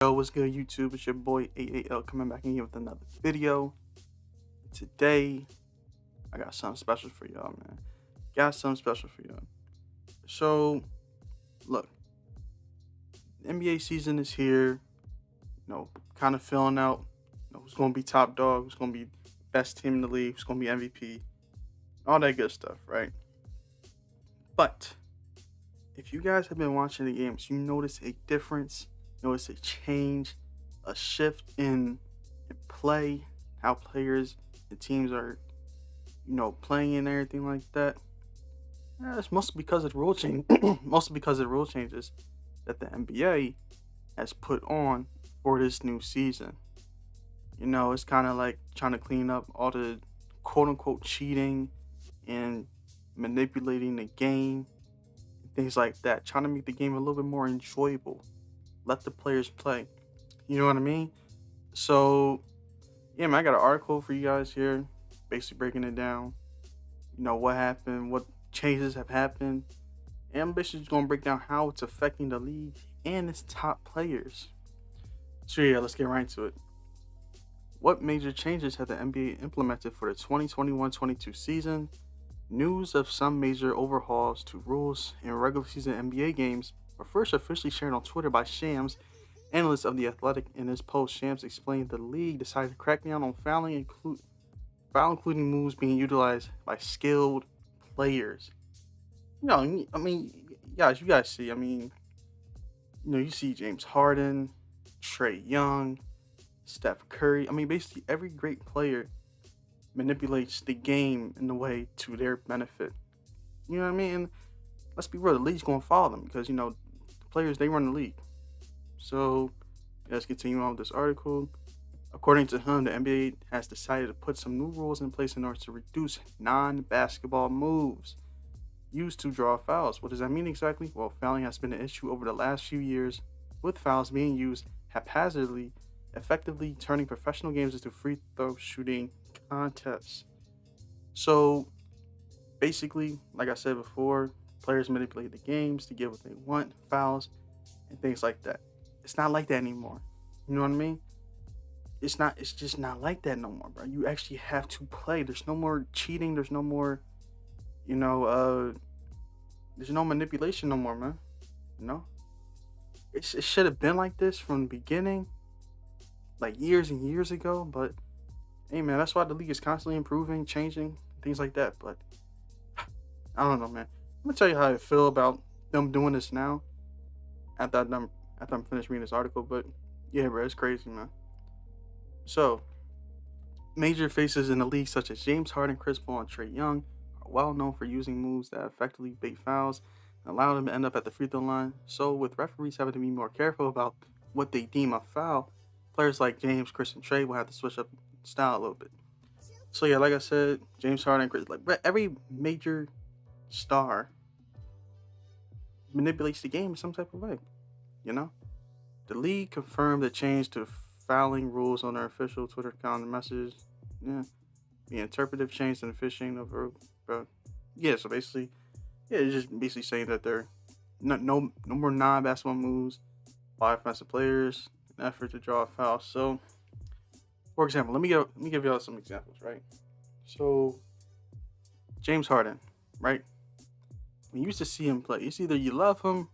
Yo, what's good, YouTube? It's your boy AAL coming back in here with another video. Today, I got something special for y'all, man. Got something special for y'all. So, look, the NBA season is here. Kind of filling out. Who's gonna be top dog? Who's gonna be best team in the league? Who's gonna be MVP? All that good stuff, right? But if you guys have been watching the games, you notice a difference. Notice a change, a shift in play, how players and teams are, playing and everything like that. It's mostly because of the rule change. Mostly because of the rule changes that the NBA has put on for this new season. It's kind of like trying to clean up all the quote unquote cheating and manipulating the game, things like that. Trying to make the game a little bit more enjoyable. Let the players play. You know what I mean? So, yeah, man, I got an article for you guys here, basically breaking it down. What happened, what changes have happened, and I'm basically just going to break down how it's affecting the league and its top players. So, yeah, let's get right into it. What major changes have the NBA implemented for the 2021-22 season? News of some major overhauls to rules in regular season NBA games were first officially shared on Twitter by Shams, analyst of The Athletic. In his post, Shams explained the league decided to crack down on fouling, including moves being utilized by skilled players. Guys, you guys see, you see James Harden, Trey Young, Steph Curry. Basically every great player manipulates the game in a way to their benefit. You know what I mean? And let's be real, the league's going to follow them because, the players, they run the league. So, let's continue on with this article. According to him, the NBA has decided to put some new rules in place in order to reduce non-basketball moves used to draw fouls. What does that mean exactly? Well, fouling has been an issue over the last few years, with fouls being used haphazardly, effectively turning professional games into free throw shooting contests. So, basically, like I said before, players manipulate the games to get what they want, fouls, and things like that. It's not like that anymore. You know what I mean? It's just not like that no more, bro. You actually have to play. There's no more cheating. There's no more, there's no manipulation no more, man. It should have been like this from the beginning, like years and years ago. But hey, man, that's why the league is constantly improving, changing, things like that. But I don't know, man. I'm gonna tell you how I feel about them doing this now. After I'm finished reading this article, but yeah, bro, it's crazy, man. So, major faces in the league such as James Harden, Chris Paul, and Trey Young are well known for using moves that effectively bait fouls and allow them to end up at the free throw line. So, with referees having to be more careful about what they deem a foul, players like James, Chris, and Trey will have to switch up style a little bit. So yeah, like I said, James Harden, Chris, like every major star manipulates the game in some type of way. The league confirmed the change to fouling rules on their official Twitter account and message. Yeah, the interpretive change in the fishing of yeah. So basically, yeah, it's just basically saying that they're no more non-basketball moves by offensive players in an effort to draw a foul. So, for example, let me give y'all some examples, right? So, James Harden, right? When you used to see him play, it's either you love him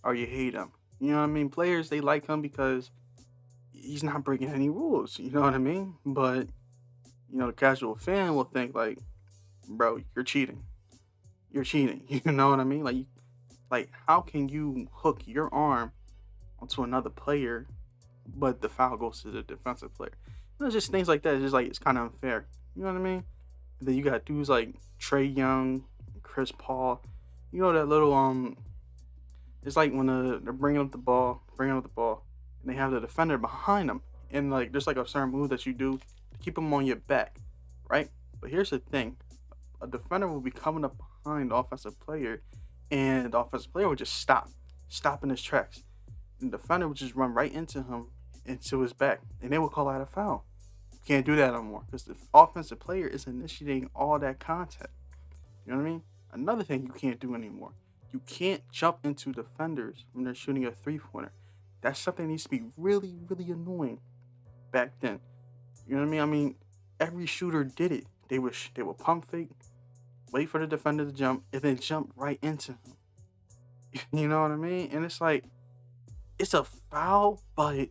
or you hate him. You know what I mean? Players, they like him because he's not breaking any rules. You know what I mean? But, the casual fan will think like, bro, you're cheating. You're cheating. You know what I mean? Like how can you hook your arm onto another player, but the foul goes to the defensive player? It's just things like that. It's just like, it's kind of unfair. You know what I mean? And then you got dudes like Trey Young, Chris Paul. That little it's like when they're bringing up the ball, and they have the defender behind them, and like there's like a certain move that you do to keep them on your back, right? But here's the thing: a defender will be coming up behind the offensive player, and the offensive player will just stop in his tracks, and the defender will just run right into him, into his back, and they will call out a foul. You can't do that no more because the offensive player is initiating all that contact. You know what I mean? Another thing you can't do anymore. You can't jump into defenders when they're shooting a three-pointer. That's something that needs to be really, really annoying back then. You know what I mean? I mean, every shooter did it. They would pump fake, wait for the defender to jump, and then jump right into him. You know what I mean? And it's like it's a foul, but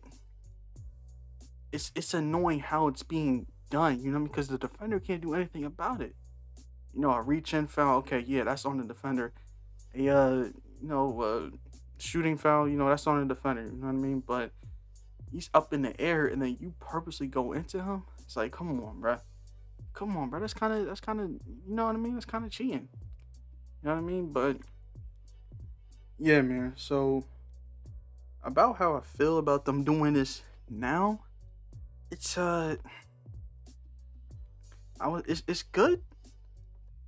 it's annoying how it's being done. You know, because the defender can't do anything about it. You know, a reach in foul, okay, yeah, that's on the defender. A shooting foul, that's on the defender. You know what I mean? But he's up in the air, and then you purposely go into him. It's like, come on, bro. Come on, bro. That's kind of, you know what I mean? That's kind of cheating. You know what I mean? But yeah, man. So about how I feel about them doing this now, it's it's good,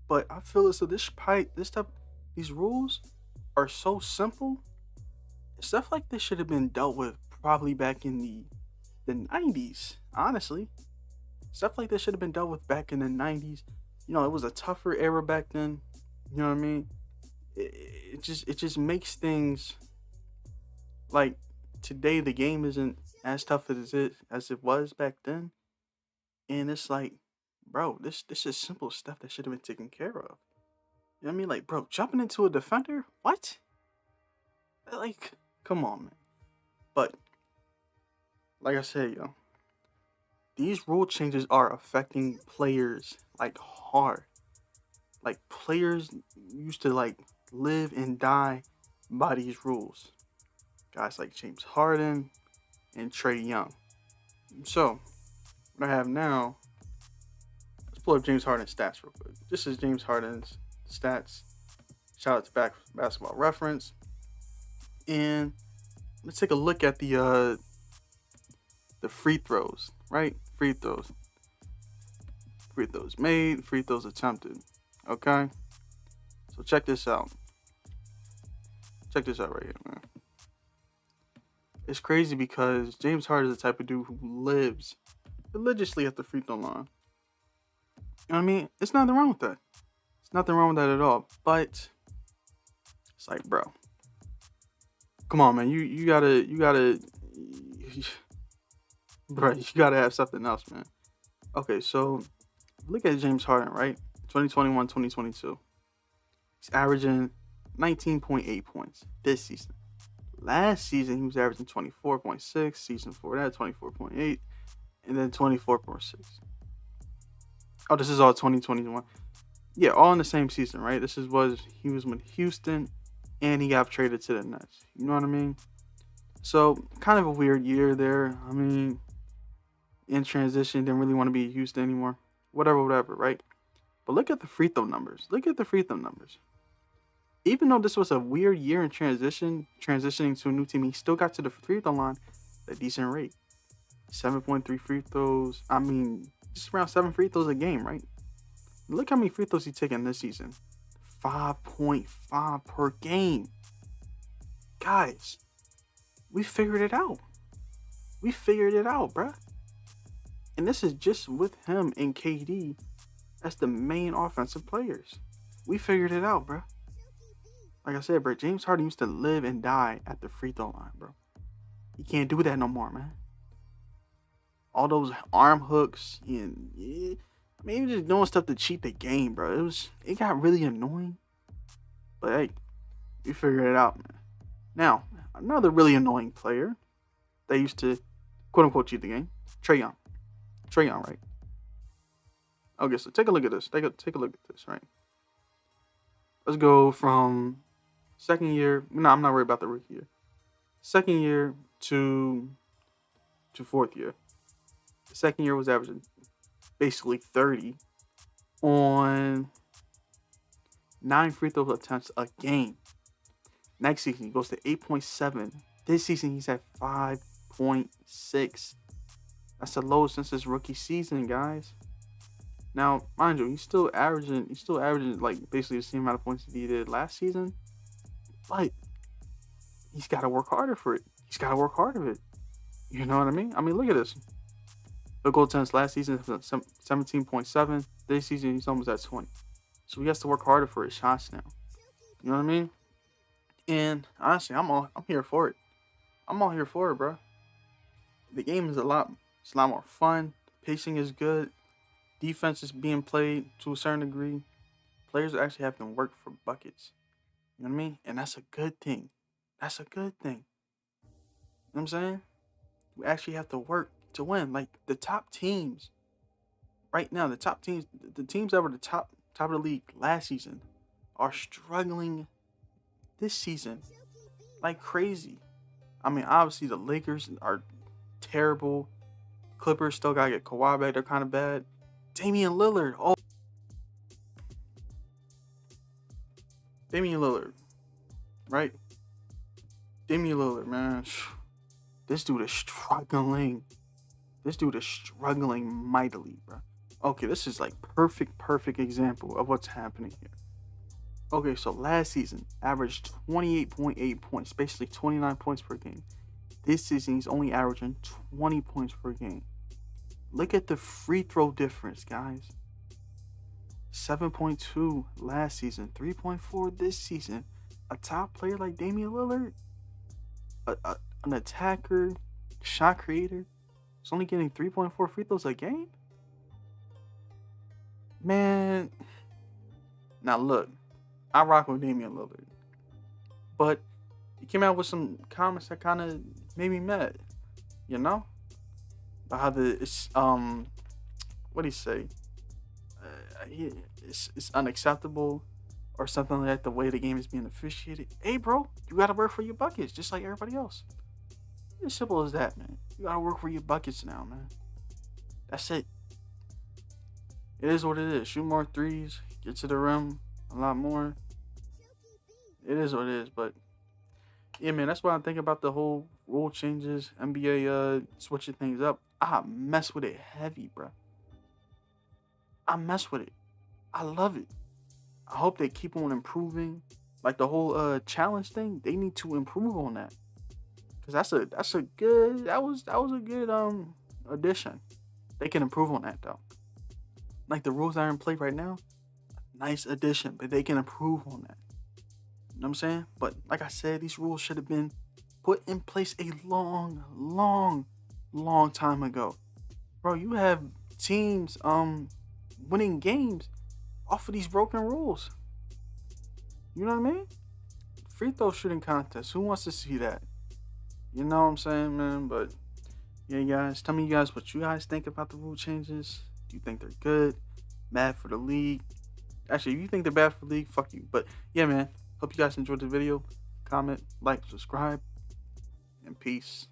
but I feel as though these rules are so simple. Stuff like this should have been dealt with probably back in the 90s. Honestly, stuff like this should have been dealt with back in the 90s. You know, it was a tougher era back then. You know what I mean? It just makes things like today. The game isn't as tough as it was back then, and it's like, bro, this is simple stuff that should have been taken care of. You know what I mean? Like, bro, jumping into a defender? What? Like, come on, man. But like I said, these rule changes are affecting players like hard. Like, players used to like live and die by these rules. Guys like James Harden and Trey Young. So what I have now, let's pull up James Harden's stats real quick. This is James Harden's stats. Shout out to Basketball Reference. And let's take a look at the free throws, right? Free throws made, free throws attempted. Okay, so check this out. Check this out right here, man. It's crazy because James Harden is the type of dude who lives religiously at the free throw line. You know what I mean? It's nothing wrong with that. It's nothing wrong with that at all. But it's like, bro, come on, man. You gotta, bro. You gotta have something else, man. Okay, so look at James Harden, right? 2021, 2022. He's averaging 19.8 points this season. Last season, he was averaging 24.6. Season before that, 24.8. And then 24.6. Oh, this is all 2021. Yeah, all in the same season, right? He was with Houston, and he got traded to the Nets. You know what I mean? So, kind of a weird year there. I mean, in transition, didn't really want to be in Houston anymore. Whatever, right? But look at the free throw numbers. Even though this was a weird year in transitioning to a new team, he still got to the free throw line at a decent rate. 7.3 free throws. I mean, just around 7 free throws a game, right? Look how many free throws he's taken this season. 5.5 per game. Guys, we figured it out. Bruh. And this is just with him and KD as the main offensive players. We figured it out, bruh. Like I said, bro, James Harden used to live and die at the free throw line, bro. He can't do that no more, man. All those arm hooks and he was just doing stuff to cheat the game, bro. It got really annoying. But hey, we figured it out, man. Now, another really annoying player that used to quote unquote cheat the game, Trey Young. Trey Young, right? Okay, so take a look at this. Take a look at this, right? Let's go from second year. No, I'm not worried about the rookie year. Second year to fourth year. The second year was averaging basically 30 on 9 free throw attempts a game. Next season, he goes to 8.7. This season, he's at 5.6. That's the lowest since his rookie season, guys. Now, mind you, he's still averaging like basically the same amount of points that he did last season. But he's got to work harder for it. You know what I mean? I mean, look at this. The goal attempts last season 17.7. This season, he's almost at 20. So he has to work harder for his shots now. You know what I mean? And honestly, I'm here for it. I'm all here for it, bro. The game is it's a lot more fun. Pacing is good. Defense is being played to a certain degree. Players are actually having to work for buckets. You know what I mean? And that's a good thing. That's a good thing. You know what I'm saying? You actually have to work to win. Like the top teams right now, the teams that were the top of the league last season are struggling this season like crazy. I mean, obviously the Lakers are terrible. Clippers still gotta get Kawhi back. They're kind of bad. Damian Lillard. Oh, Damian Lillard, right? Damian Lillard, man. This dude is struggling. This dude is struggling mightily, bro. Okay, this is like perfect example of what's happening here. Okay, so last season averaged 28.8 points, basically 29 points per game. This season he's only averaging 20 points per game. Look at the free throw difference, guys. 7.2 last season, 3.4 this season. A top player like Damian Lillard, an attacker, shot creator, is only getting 3.4 free throws a game? Man, now look, I rock with Damian Lillard, but he came out with some comments that kind of made me mad, you know? About how what do you say? It's unacceptable or something like that, the way the game is being officiated. Hey, bro, you gotta work for your buckets just like everybody else. As simple as that, man. You gotta work for your buckets now, man. That's it. It is what it is. Shoot more threes, get to the rim a lot more. It is what it is, but yeah, man, that's why I think about the whole rule changes, NBA switching things up. I mess with it heavy, bro. I mess with it. I love it. I hope they keep on improving. Like the whole challenge thing, they need to improve on that. Cause that's a good that was a good addition. They can improve on that though. Like the rules that are in play right now, nice addition, but they can improve on that. You know what I'm saying? But like I said, these rules should have been put in place a long time ago. Bro, you have teams winning games off of these broken rules. You know what I mean? Free throw shooting contest. Who wants to see that? You know what I'm saying, man? But yeah, guys, tell me you guys what you guys think about the rule changes. Do you think they're good? Bad for the league? Actually, if you think they're bad for the league, fuck you. But yeah, man. Hope you guys enjoyed the video. Comment, like, subscribe, and peace.